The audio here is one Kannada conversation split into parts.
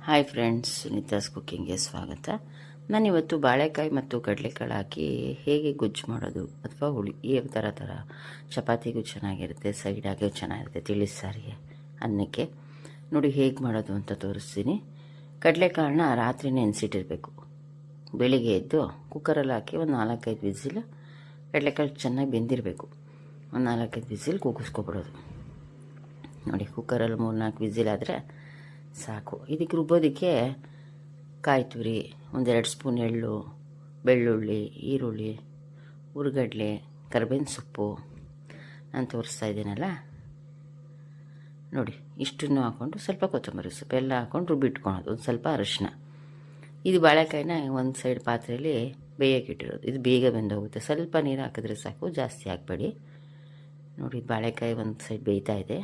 ಹಾಯ್ ಫ್ರೆಂಡ್ಸ್, ಸುನೀತಾಸ್ ಕುಕ್ಕಿಂಗ್ಗೆ ಸ್ವಾಗತ. ನಾನಿವತ್ತು ಬಾಳೆಕಾಯಿ ಮತ್ತು ಕಡಲೆಕಾಳು ಹಾಕಿ ಹೇಗೆ ಗೊಜ್ಜು ಮಾಡೋದು ಅಥವಾ ಹುಳಿ ಈ ಥರ ಚಪಾತಿಗೂ ಚೆನ್ನಾಗಿರುತ್ತೆ, ಸೈಡ್ ಆಗಿಯೂ ಚೆನ್ನಾಗಿರುತ್ತೆ, ತಿಳಿದು ಸಾರಿಗೆ ಅನ್ನಕ್ಕೆ ನೋಡಿ ಹೇಗೆ ಮಾಡೋದು ಅಂತ ತೋರಿಸ್ತೀನಿ. ಕಡಲೆಕಾಳನ್ನ ರಾತ್ರಿ ನೆನೆಸಿಟ್ಟಿರಬೇಕು. ಬೆಳಿಗ್ಗೆ ಎದ್ದು ಕುಕ್ಕರಲ್ಲಿ ಹಾಕಿ ಒಂದು 4-5 ವಿಸಿಲ್, ಕಡಲೆಕಾಳು ಚೆನ್ನಾಗಿ ಬೆಂದಿರಬೇಕು. ಒಂದು 4-5 ವಿಸಿಲ್ ಕೂಗಿಸ್ಕೊಬಿಡೋದು. ನೋಡಿ ಕುಕ್ಕರಲ್ಲಿ 3-4 ವಿಸಿಲ್ ಆದರೆ ಸಾಕು. ಇದಕ್ಕೆ ರುಬ್ಬೋದಕ್ಕೆ ಕಾಯಿ ತುರಿ, 1-2 ಸ್ಪೂನ್ ಎಳ್ಳು, ಬೆಳ್ಳುಳ್ಳಿ, ಈರುಳ್ಳಿ, ಹುರ್ಗಡ್ಲೆ, ಕರಿಬೇವಿನ ಸೊಪ್ಪು ನಾನು ತೋರಿಸ್ತಾ ಇದ್ದೀನಲ್ಲ ನೋಡಿ, ಇಷ್ಟನ್ನು ಹಾಕ್ಕೊಂಡು ಸ್ವಲ್ಪ ಕೊತ್ತಂಬರಿ ಸೊಪ್ಪು ಎಲ್ಲ ಹಾಕ್ಕೊಂಡು ರುಬ್ಬಿಟ್ಕೊಳೋದು. ಒಂದು ಸ್ವಲ್ಪ ಅರಿಶಿನ. ಇದು ಬಾಳೆಕಾಯಿನ ಒಂದು ಸೈಡ್ ಪಾತ್ರೆಯಲ್ಲಿ ಬೇಯೋಕ್ಕಿಟ್ಟಿರೋದು. ಇದು ಬೇಗ ಬೆಂದೋಗುತ್ತೆ. ಸ್ವಲ್ಪ ನೀರು ಹಾಕಿದ್ರೆ ಸಾಕು, ಜಾಸ್ತಿ ಹಾಕಬೇಡಿ. ನೋಡಿ ಬಾಳೆಕಾಯಿ ಒಂದು ಸೈಡ್ ಬೇಯ್ತಾ ಇದೆ.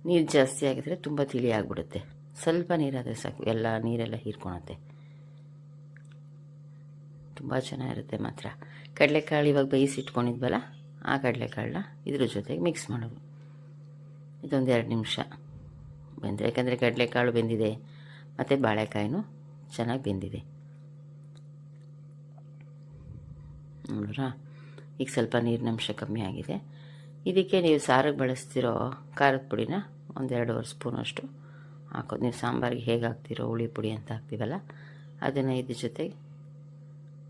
ನೀರು ಜಾಸ್ತಿ ಆಗಿದ್ರೆ ತುಂಬ ತಿಳಿ ಆಗಿಬಿಡುತ್ತೆ. ಸ್ವಲ್ಪ ನೀರಾದರೆ ಸಾಕು, ಎಲ್ಲ ನೀರೆಲ್ಲ ಹೀರ್ಕೊಳುತ್ತೆ. ತುಂಬ ಚೆನ್ನಾಗಿರುತ್ತೆ ಮಾತ್ರ. ಕಡಲೆಕಾಳು ಇವಾಗ ಬೇಯಿಸಿಟ್ಕೊಂಡಿದ್ವಲ್ಲ, ಆ ಕಡಲೆಕಾಳನ್ನ ಇದ್ರ ಜೊತೆಗೆ ಮಿಕ್ಸ್ ಮಾಡೋದು. ಇದೊಂದು 2 ನಿಮಿಷ ಬೆಂದರೆ, ಯಾಕಂದರೆ ಕಡಲೆಕಾಳು ಬೆಂದಿದೆ ಮತ್ತು ಬಾಳೆಕಾಯಿನೂ ಚೆನ್ನಾಗಿ ಬೆಂದಿದೆ. ನೋಡ್ರಾ, ಈಗ ಸ್ವಲ್ಪ ನೀರಿನ ಅಂಶ ಕಮ್ಮಿ ಆಗಿದೆ. ಇದಕ್ಕೆ ನೀವು ಸಾರಿಗೆ ಬಳಸ್ತಿರೋ ಖಾರದ ಪುಡಿನ 1-2 ಸ್ಪೂನಷ್ಟು ಹಾಕೋದು. ನೀವು ಸಾಂಬಾರಿಗೆ ಹೇಗೆ ಹಾಕ್ತಿರೋ ಹುಳಿ ಪುಡಿ ಅಂತ ಹಾಕ್ತೀವಲ್ಲ, ಅದನ್ನು ಇದ್ರ ಜೊತೆಗೆ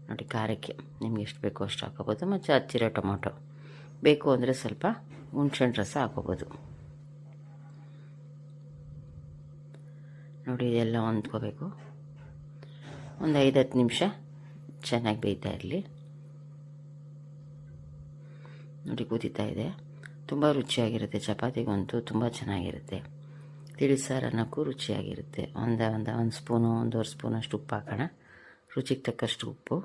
ನೋಡಿ ಖಾರಕ್ಕೆ ನಿಮ್ಗೆ ಎಷ್ಟು ಬೇಕೋ ಅಷ್ಟು ಹಾಕೋಬೋದು. ಮತ್ತು ಹಚ್ಚಿರೋ ಟೊಮೊಟೊ ಬೇಕು ಅಂದರೆ ಸ್ವಲ್ಪ ಹುಣ್ಸೆಹಣ್ಣು ರಸ ಹಾಕೋಬೋದು. ನೋಡಿ ಇದೆಲ್ಲ ಹೊಂದ್ಕೋಬೇಕು. ಒಂದು 5-10 ನಿಮಿಷ ಚೆನ್ನಾಗಿ ಬೇಯ್ತಾ ಇರಲಿ. ನೋಡಿ ಕುದೀತಾ ಇದೆ. ತುಂಬ ರುಚಿಯಾಗಿರುತ್ತೆ. ಚಪಾತಿಗಂತೂ ತುಂಬ ಚೆನ್ನಾಗಿರುತ್ತೆ. ತಿಳಿಸಾರು ಅನ್ನೋಕ್ಕೂ ರುಚಿಯಾಗಿರುತ್ತೆ. ಒಂದು ಸ್ಪೂನು 1.5 ಸ್ಪೂನಷ್ಟು ಉಪ್ಪು ಹಾಕೋಣ. ರುಚಿಗೆ ತಕ್ಕಷ್ಟು ಉಪ್ಪು.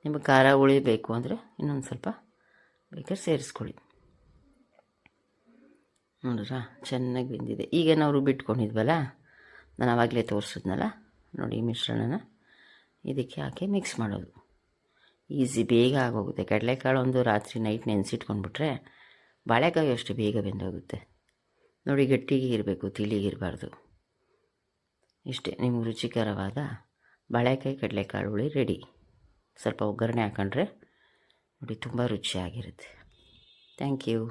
ನಿಮಗೆ ಖಾರ ಹುಳಿ ಬೇಕು ಅಂದರೆ ಇನ್ನೊಂದು ಸ್ವಲ್ಪ ಬೇಕಾದ್ರೆ ಸೇರಿಸ್ಕೊಳ್ಳಿ. ನೋಡ್ರಾ, ಚೆನ್ನಾಗಿ ಬೆಂದಿದೆ. ಈಗ ನಾವು ರುಬ್ಬಿಟ್ಕೊಂಡಿದ್ವಲ್ಲ, ನಾನು ಆವಾಗಲೇ ತೋರಿಸಿದ್ನಲ್ಲ ನೋಡಿ, ಈ ಮಿಶ್ರಣನ ಇದಕ್ಕೆ ಹಾಕಿ ಮಿಕ್ಸ್ ಮಾಡೋದು. ಈಸಿ, ಬೇಗ ಆಗೋಗುತ್ತೆ. ಕಡಲೆಕಾಳು ಒಂದು ರಾತ್ರಿ ನೈಟ್ ನೆನೆಸಿಟ್ಕೊಂಡ್ಬಿಟ್ರೆ ಬಾಳೆಕಾಯಿ ಅಷ್ಟು ಬೇಗ ಬೆಂದೋಗುತ್ತೆ. ನೋಡಿ, ಗಟ್ಟಿಗೆ ಇರಬೇಕು, ತಿಳಿಗಿರಬಾರ್ದು. ಇಷ್ಟೇ ನಿಮ್ಗೆ ರುಚಿಕರವಾದ ಬಾಳೆಕಾಯಿ ಕಡಲೆಕಾಳು ಹುಳಿ ರೆಡಿ. ಸ್ವಲ್ಪ ಒಗ್ಗರಣೆ ಹಾಕೊಂಡ್ರೆ ನೋಡಿ ತುಂಬ ರುಚಿಯಾಗಿರುತ್ತೆ. Thank you.